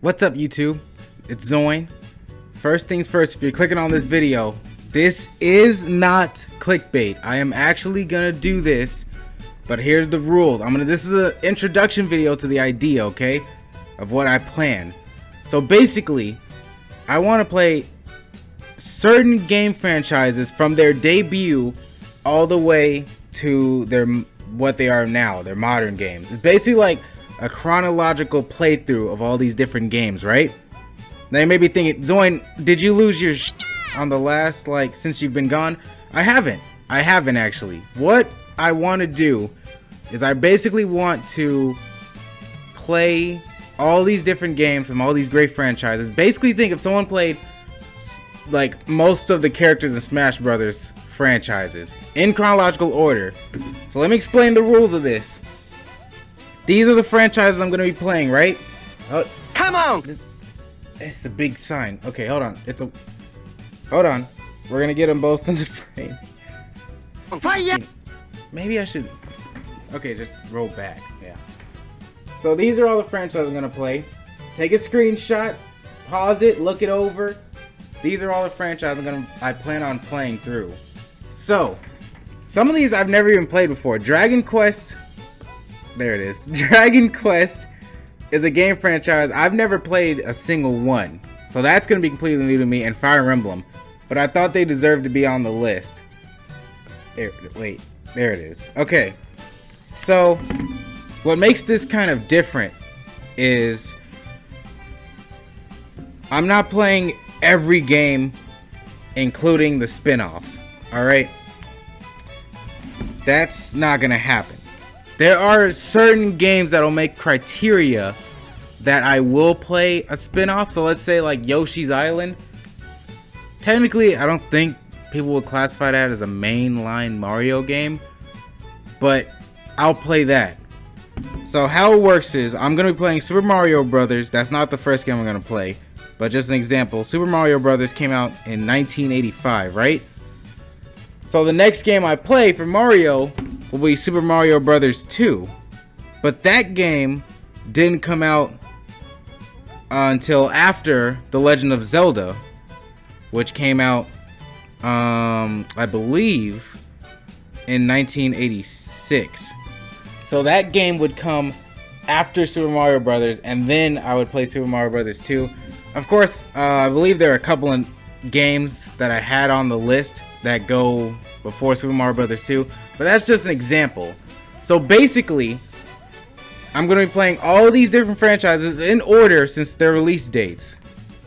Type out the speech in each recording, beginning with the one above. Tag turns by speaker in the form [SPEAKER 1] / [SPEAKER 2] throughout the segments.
[SPEAKER 1] What's up, YouTube? It's Zoin. First things first, if you're clicking on this video, this is not clickbait. I am actually gonna do this, but here's the rules. This is an introduction video to the idea, okay, of what I plan. So basically, I want to play certain game franchises from their debut all the way to what they are now, their modern games. It's basically like a chronological playthrough of all these different games, right? Now you may be thinking, Zoin, did you lose your on the last, since you've been gone? I haven't actually. What I want to do is I basically want to play all these different games from all these great franchises. Basically think if someone played most of the characters in Smash Brothers franchises in chronological order. So let me explain the rules of this. These are the franchises I'm going to be playing, right? Oh,
[SPEAKER 2] come on!
[SPEAKER 1] It's a big sign. Okay, hold on. Hold on. We're going to get them both in the frame.
[SPEAKER 2] Fire!
[SPEAKER 1] Maybe I should... Okay, just roll back. Yeah. So these are all the franchises I'm going to play. Take a screenshot. Pause it. Look it over. These are all the franchises I plan on playing through. So, some of these I've never even played before. Dragon Quest... There it is. Dragon Quest is a game franchise I've never played a single one. So that's going to be completely new to me, and Fire Emblem. But I thought they deserved to be on the list. Wait, there it is. Okay. So, what makes this kind of different is I'm not playing every game, including the spin-offs. Alright? That's not going to happen. There are certain games that'll make criteria that I will play a spin-off. So let's say like Yoshi's Island. Technically, I don't think people would classify that as a mainline Mario game, but I'll play that. So how it works is I'm going to be playing Super Mario Brothers. That's not the first game I'm going to play, but just an example. Super Mario Brothers came out in 1985, right? So the next game I play for Mario will be Super Mario Brothers 2. But that game didn't come out until after The Legend of Zelda, which came out, I believe, in 1986. So that game would come after Super Mario Brothers, and then I would play Super Mario Brothers 2. Of course, I believe there are a couple of games that I had on the list that go before Super Mario Brothers 2, but that's just an example. So basically, I'm going to be playing all these different franchises in order since their release dates,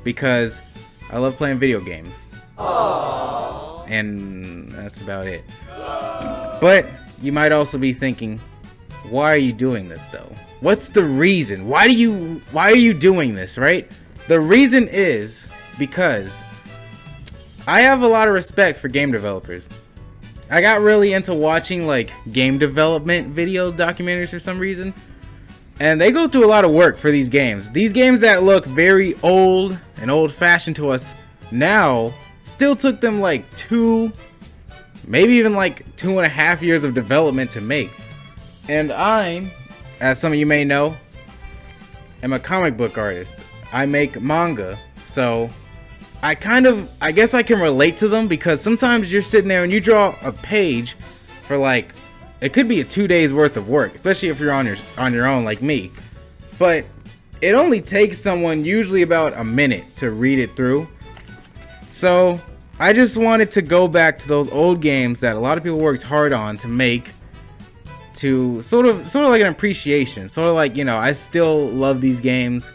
[SPEAKER 1] because I love playing video games. Aww. And that's about it. But you might also be thinking, why are you doing this though? What's the reason? Why are you doing this, right? The reason is because I have a lot of respect for game developers. I got really into watching game development videos, documentaries for some reason. And they go through a lot of work for these games. These games that look very old and old-fashioned to us now still took them 2, maybe even 2.5 years of development to make. And I, as some of you may know, am a comic book artist. I make manga, so I guess I can relate to them, because sometimes you're sitting there and you draw a page for it could be a 2 days worth of work, especially if you're on your own like me. But it only takes someone usually about a minute to read it through. So I just wanted to go back to those old games that a lot of people worked hard on to make, to sort of like an appreciation, I still love these games.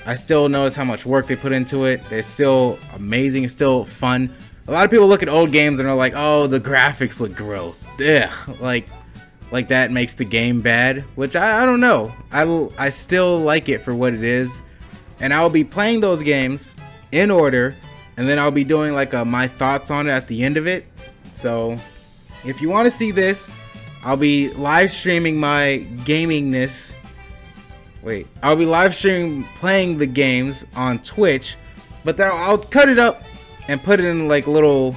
[SPEAKER 1] I still notice how much work they put into it. They're still amazing. It's still fun. A lot of people look at old games and are like, oh, the graphics look gross. Ugh. Like that makes the game bad, which I don't know. I still like it for what it is. And I'll be playing those games in order, and then I'll be doing my thoughts on it at the end of it. So if you want to see this, I'll be live streaming my gamingness. I'll be live streaming playing the games on Twitch, but then I'll cut it up and put it in little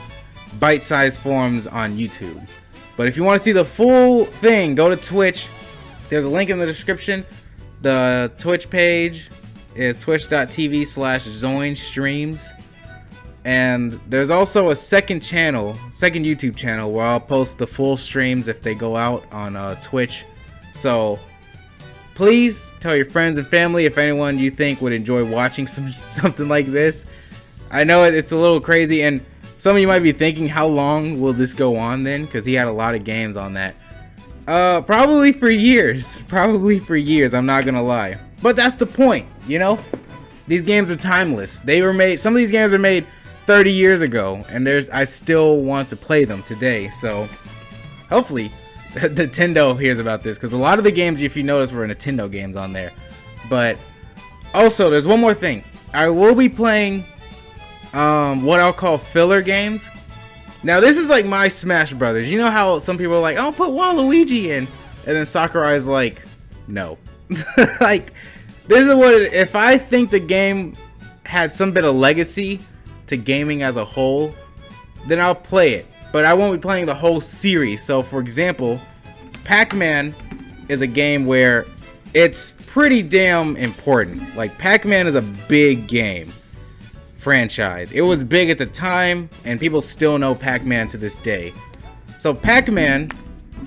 [SPEAKER 1] bite-sized forms on YouTube. But if you want to see the full thing, go to Twitch. There's a link in the description. The Twitch page is twitch.tv/Zoin streams. And there's also a second YouTube channel where I'll post the full streams if they go out on Twitch. So please tell your friends and family if anyone you think would enjoy watching something like this. I know it's a little crazy, and some of you might be thinking, how long will this go on then? Because he had a lot of games on that. Probably for years. I'm not gonna lie. But that's the point, you know? These games are timeless. Some of these games were made 30 years ago, and I still want to play them today. So hopefully Nintendo hears about this, because a lot of the games, if you notice, were Nintendo games on there. But also, there's one more thing. I will be playing what I'll call filler games. Now, this is like my Smash Brothers. You know how some people are like, "Oh, put Waluigi in," and then Sakurai's like, "No." Like, this is if I think the game had some bit of legacy to gaming as a whole, then I'll play it. But I won't be playing the whole series. So, for example, PacMan is a game where it's pretty damn important. Like, PacMan is a big game franchise. It was big at the time, and people still know PacMan to this day. So, PacMan,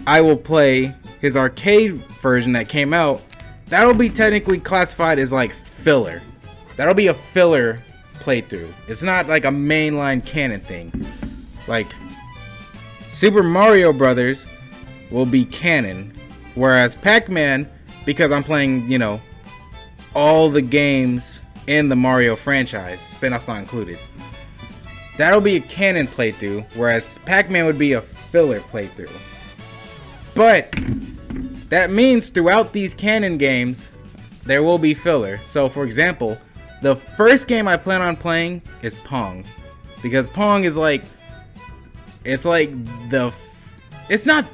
[SPEAKER 1] I will play his arcade version that came out. That'll be technically classified as like filler. That'll be a filler playthrough. It's not like a mainline canon thing. Like, Super Mario Brothers will be canon, whereas Pac-Man, because I'm playing, you know, all the games in the Mario franchise, spin-offs not included, that'll be a canon playthrough, whereas Pac-Man would be a filler playthrough. But that means throughout these canon games, there will be filler. So, for example, the first game I plan on playing is Pong, because Pong is like, it's not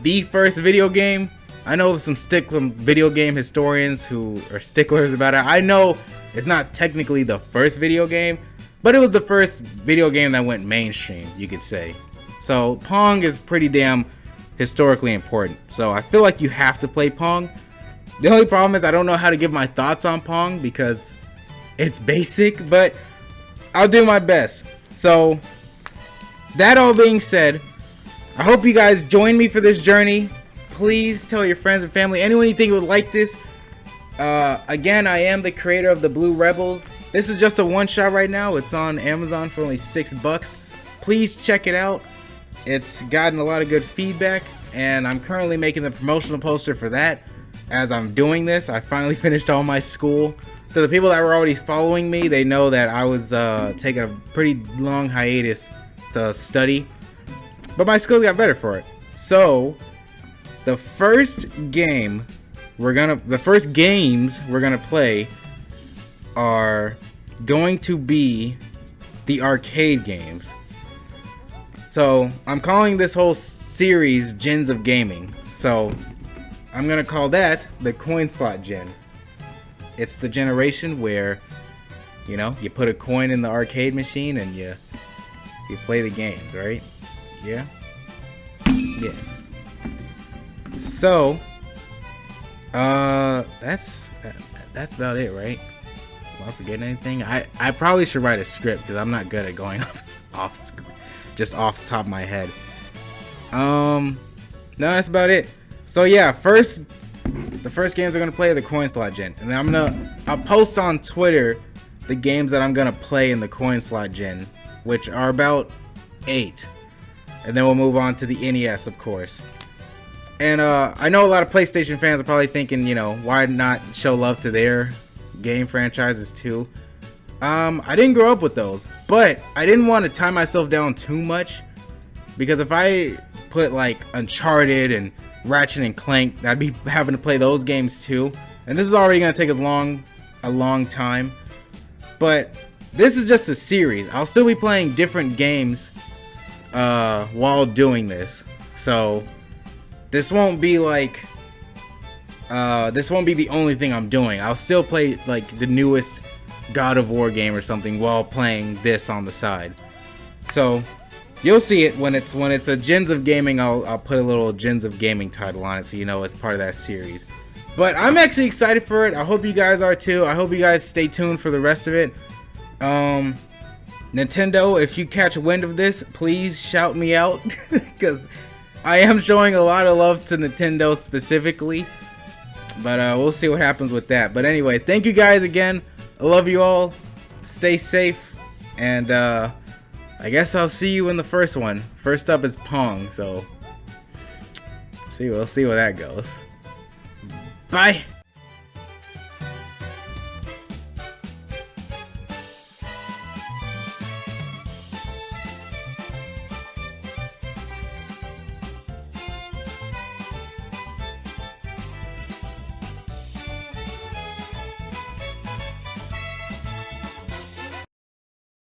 [SPEAKER 1] the first video game. I know some video game historians who are sticklers about it. I know it's not technically the first video game, but it was the first video game that went mainstream, you could say. So Pong is pretty damn historically important. So I feel like you have to play Pong. The only problem is I don't know how to give my thoughts on Pong because it's basic, but I'll do my best. So that all being said, I hope you guys join me for this journey. Please tell your friends and family, anyone you think would like this. Again, I am the creator of the Blue Rebels. This is just a one-shot right now. It's on Amazon for only $6. Please check it out. It's gotten a lot of good feedback, and I'm currently making the promotional poster for that. As I'm doing this, I finally finished all my school. To the people that were already following me, they know that I was taking a pretty long hiatus to study, but my skills got better for it. So the first games we're gonna play are going to be the arcade games. So I'm calling this whole series Gens of Gaming. So I'm gonna call that the coin slot gen. It's the generation where, you know, you put a coin in the arcade machine and you play the games, right? Yeah? Yes. So, that's about it, right? Am I forgetting anything? I probably should write a script because I'm not good at going off just off the top of my head. No, that's about it. So yeah, the first games we're gonna play are the coin slot gen, and then I'll post on Twitter the games that I'm gonna play in the coin slot gen, which are about 8, and then we'll move on to the NES, of course. And I know a lot of PlayStation fans are probably thinking, you know, why not show love to their game franchises too? I didn't grow up with those, but I didn't want to tie myself down too much, because if I put like Uncharted and Ratchet and Clank, I'd be having to play those games too, and this is already going to take a long time. But this is just a series. I'll still be playing different games while doing this, so this won't be like this won't be the only thing I'm doing. I'll still play like the newest God of War game or something while playing this on the side. So you'll see it when it's a Gens of Gaming. I'll put a little Gens of Gaming title on it, so you know it's part of that series. But I'm actually excited for it. I hope you guys are too. I hope you guys stay tuned for the rest of it. Nintendo, if you catch wind of this, please shout me out, because I am showing a lot of love to Nintendo specifically. But we'll see what happens with that. But anyway, thank you guys again. I love you all. Stay safe. And I guess I'll see you in the first one. First up is Pong, so we'll see where that goes. Bye.